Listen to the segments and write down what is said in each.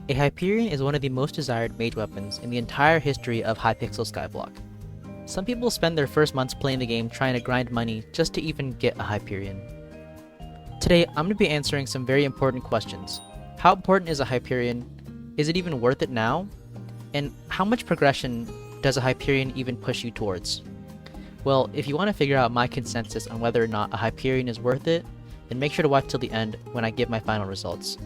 A Hyperion is one of the most desired mage weapons in the entire history of Hypixel Skyblock. Some people spend their first months playing the game trying to grind money just to even get a Hyperion. Today, I'm going to be answering some very important questions. How important is a Hyperion? Is it even worth it now? And how much progression does a Hyperion even push you towards? Well, if you want to figure out my consensus on whether or not a Hyperion is worth it, then make sure to watch till the end when I give my final results.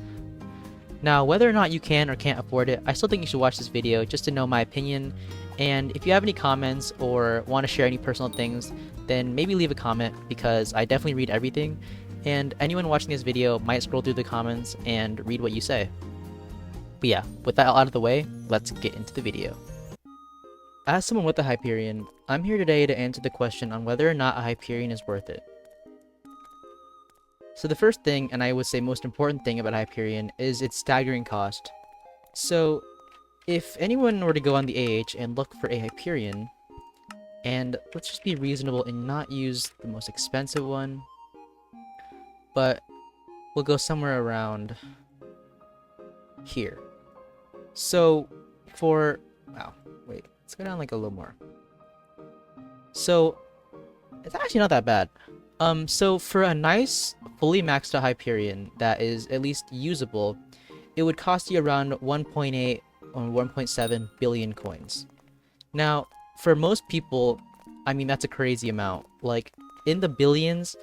Now, whether or not you can or can't afford it, I still think you should watch this video just to know my opinion, and if you have any comments or want to share any personal things, then maybe leave a comment because I definitely read everything, and anyone watching this video might scroll through the comments and read what you say. But yeah, with that out of the way, let's get into the video. As someone with a Hyperion, I'm here today to answer the question on whether or not a Hyperion is worth it. So the first thing, and I would say most important thing about Hyperion, is its staggering cost. So if anyone were to go on the AH and look for a Hyperion, and let's just be reasonable and not use the most expensive one, but we'll go somewhere around here. So for, wow, wait, let's go down like a little more. So it's actually not that bad. So for a nice, fully maxed out Hyperion that is at least usable, it would cost you around 1.8 or 1.7 billion coins. Now, for most people, I mean, that's a crazy amount. Like, in the billions,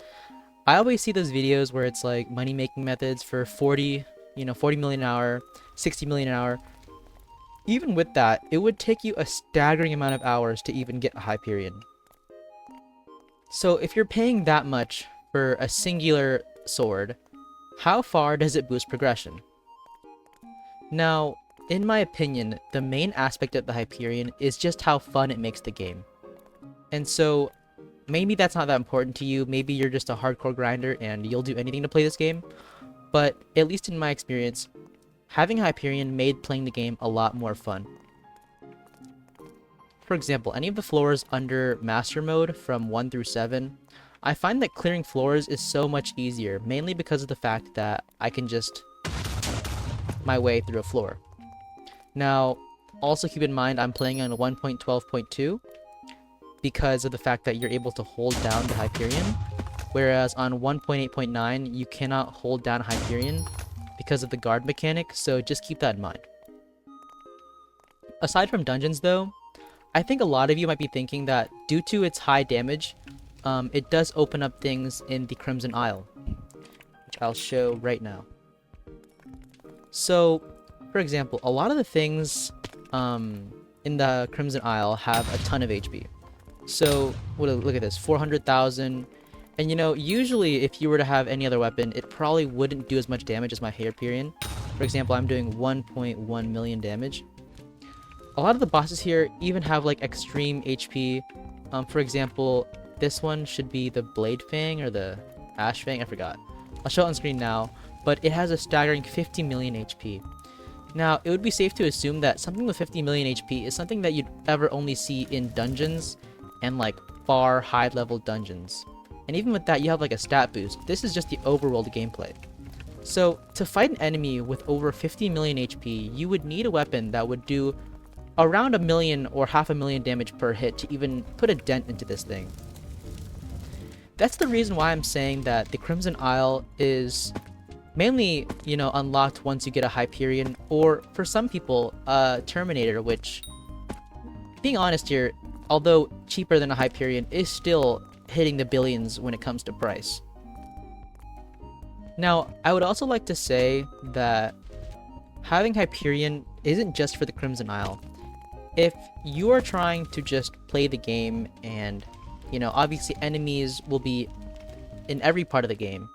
I always see those videos where it's like money-making methods for 40 million an hour, 60 million an hour. Even with that, it would take you a staggering amount of hours to even get a Hyperion. So if you're paying that much for a singular sword, how far does it boost progression? Now, in my opinion, the main aspect of the Hyperion is just how fun it makes the game. And so, maybe that's not that important to you, maybe you're just a hardcore grinder and you'll do anything to play this game, but at least in my experience, having Hyperion made playing the game a lot more fun. For example, any of the floors under Master Mode from 1 through 7, I find that clearing floors is so much easier, mainly because of the fact that I can just my way through a floor. Now, also keep in mind I'm playing on 1.12.2 because of the fact that you're able to hold down the Hyperion, whereas on 1.8.9 you cannot hold down Hyperion because of the guard mechanic, so just keep that in mind. Aside from dungeons though, I think a lot of you might be thinking that due to its high damage, it does open up things in the Crimson Isle, which I'll show right now. So, for example, a lot of the things in the Crimson Isle have a ton of HP. So, look at this, 400,000. And you know, usually if you were to have any other weapon, it probably wouldn't do as much damage as my Hyperion. For example, I'm doing 1.1 million damage. A lot of the bosses here even have like extreme HP. For example, this one should be the Blade Fang or the Ash Fang, I forgot. I'll show it on screen now, but it has a staggering 50 million HP. Now, it would be safe to assume that something with 50 million HP is something that you'd ever only see in dungeons and like far high level dungeons. And even with that, you have like a stat boost. This is just the overworld gameplay. So, to fight an enemy with over 50 million HP, you would need a weapon that would do around 1 million or 500,000 damage per hit to even put a dent into this thing. That's the reason why I'm saying that the Crimson Isle is mainly, you know, unlocked once you get a Hyperion, or for some people, a Terminator, which, being honest here, although cheaper than a Hyperion, is still hitting the billions when it comes to price. Now, I would also like to say that having Hyperion isn't just for the Crimson Isle. If you are trying to just play the game and, you know, obviously enemies will be in every part of the game,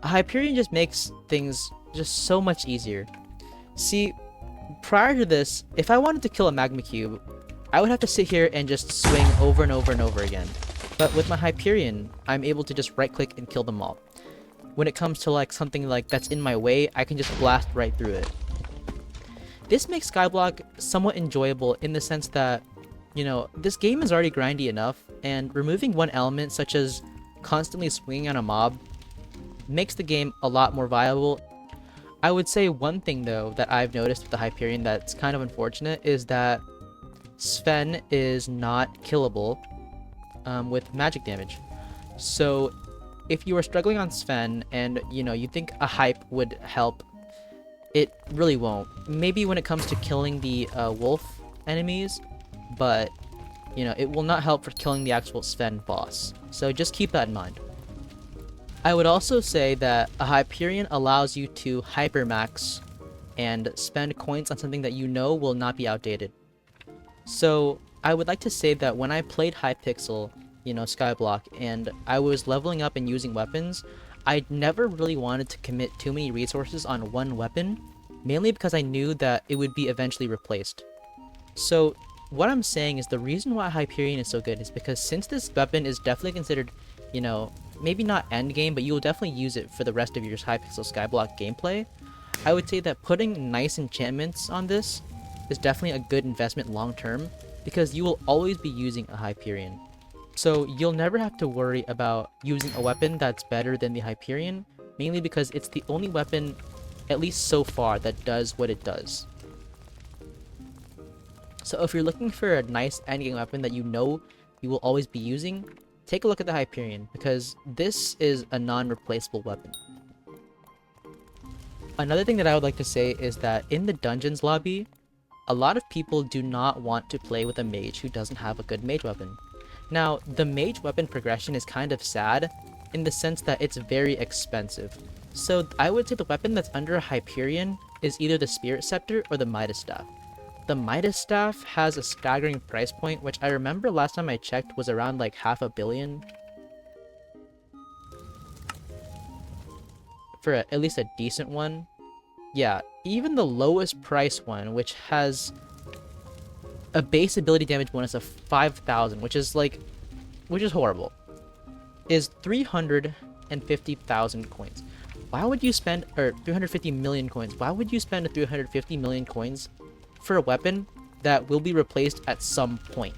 a Hyperion just makes things just so much easier. See, prior to this, if I wanted to kill a magma cube, I would have to sit here and just swing over and over and over again. But with my Hyperion, I'm able to just right click and kill them all. When it comes to like something like that's in my way, I can just blast right through it. This makes Skyblock somewhat enjoyable in the sense that, you know, this game is already grindy enough, and removing one element such as constantly swinging on a mob makes the game a lot more viable. I would say one thing though that I've noticed with the Hyperion that's kind of unfortunate is that Sven is not killable with magic damage. So if you are struggling on Sven and you think a hype would help, it really won't. Maybe when it comes to killing the wolf enemies, but it will not help for killing the actual Sven boss. So just keep that in mind. I would also say that a Hyperion allows you to hypermax and spend coins on something that will not be outdated. So I would like to say that when I played Hypixel, Skyblock, and I was leveling up and using weapons, I never really wanted to commit too many resources on one weapon, mainly because I knew that it would be eventually replaced. So what I'm saying is the reason why Hyperion is so good is because since this weapon is definitely considered, maybe not endgame, but you will definitely use it for the rest of your Hypixel Skyblock gameplay, I would say that putting nice enchantments on this is definitely a good investment long term, because you will always be using a Hyperion. So you'll never have to worry about using a weapon that's better than the Hyperion, mainly because it's the only weapon, at least so far, that does what it does. So if you're looking for a nice endgame weapon that you will always be using, take a look at the Hyperion, because this is a non-replaceable weapon. Another thing that I would like to say is that in the dungeons lobby, a lot of people do not want to play with a mage who doesn't have a good mage weapon. Now, the mage weapon progression is kind of sad in the sense that it's very expensive. So I would say the weapon that's under a Hyperion is either the Spirit Scepter or the Midas Staff. The Midas Staff has a staggering price point, which I remember last time I checked was around like $500 million. For at least a decent one. Yeah, even the lowest price one, which has a base ability damage bonus of 5,000, which is horrible, is 350,000 coins. Why would you spend, or 350 million coins? Why would you spend 350 million coins for a weapon that will be replaced at some point?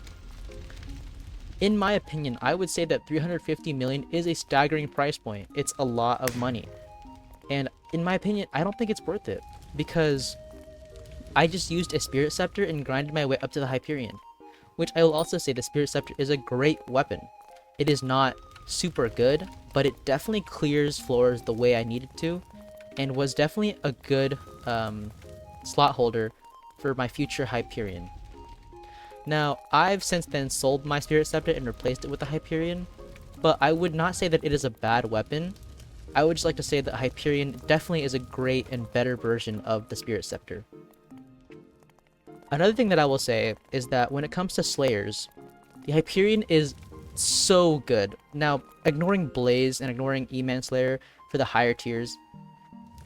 In my opinion, I would say that 350 million is a staggering price point. It's a lot of money. And in my opinion, I don't think it's worth it, because I just used a Spirit Scepter and grinded my way up to the Hyperion, which I will also say the Spirit Scepter is a great weapon. It is not super good, but it definitely clears floors the way I needed to, and was definitely a good slot holder for my future Hyperion. Now, I've since then sold my Spirit Scepter and replaced it with the Hyperion, but I would not say that it is a bad weapon. I would just like to say that Hyperion definitely is a great and better version of the Spirit Scepter. Another thing that I will say is that when it comes to Slayers, the Hyperion is so good. Now, ignoring Blaze and ignoring E-Man Slayer for the higher tiers,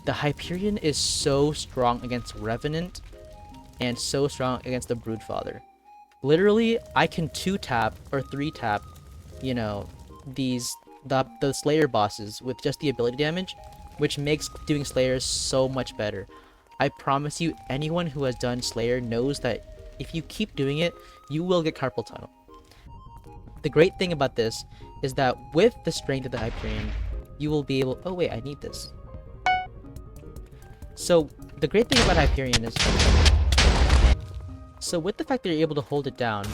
the Hyperion is so strong against Revenant and so strong against the Broodfather. Literally, I can 2-tap or 3-tap, the Slayer bosses with just the ability damage, which makes doing Slayers so much better. I promise you, anyone who has done Slayer knows that if you keep doing it, you will get Carpal Tunnel. The great thing about this is that with the strength of the Hyperion, you will be able... Oh wait, I need this. So, the great thing about Hyperion is... So with the fact that you're able to hold it down,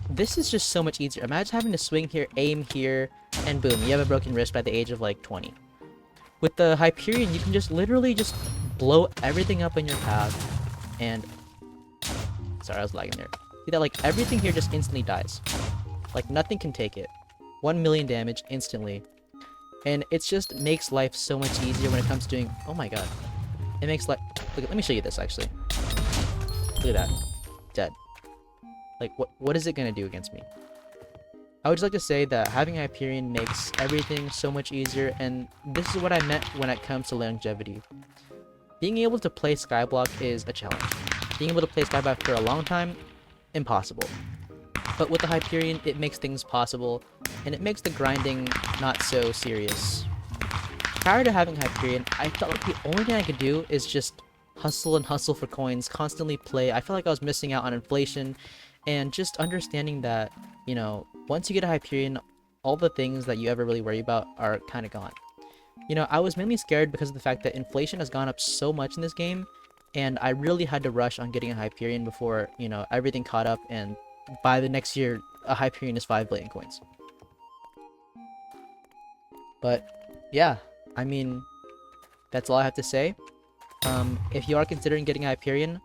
this is just so much easier. Imagine having to swing here, aim here, and boom, you have a broken wrist by the age of like 20. With the Hyperion, you can just literally just blow everything up in your path, and... Sorry, I was lagging there. See that, like, everything here just instantly dies. Like, nothing can take it. 1 million damage instantly. And it just makes life so much easier when it comes to doing... Oh my god. It makes life... Look, let me show you this, actually. Look at that. Dead. Like, what is it gonna do against me? I would just like to say that having Hyperion makes everything so much easier, and this is what I meant when it comes to longevity. Being able to play Skyblock is a challenge. Being able to play Skyblock for a long time, impossible. But with the Hyperion, it makes things possible, and it makes the grinding not so serious. Prior to having Hyperion, I felt like the only thing I could do is just hustle and hustle for coins, constantly play. I felt like I was missing out on inflation, and just understanding that, once you get a Hyperion, all the things that you ever really worry about are kind of gone. You know, I was mainly scared because of the fact that inflation has gone up so much in this game, and I really had to rush on getting a Hyperion before, you know, everything caught up, and by the next year, a Hyperion is 5 billion coins. But, yeah, I mean, that's all I have to say. If you are considering getting a Hyperion,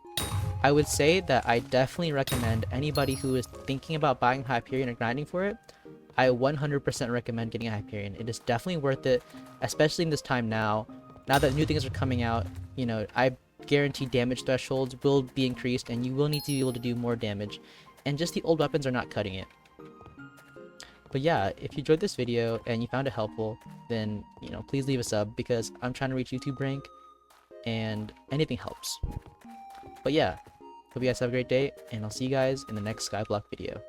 I would say that I definitely recommend anybody who is thinking about buying Hyperion or grinding for it, I 100% recommend getting a Hyperion. It is definitely worth it, especially in this time now. Now that new things are coming out, you know, I guarantee damage thresholds will be increased and you will need to be able to do more damage. And just the old weapons are not cutting it. But yeah, if you enjoyed this video and you found it helpful, then, you know, please leave a sub because I'm trying to reach YouTube rank and anything helps. But yeah, hope you guys have a great day and I'll see you guys in the next Skyblock video.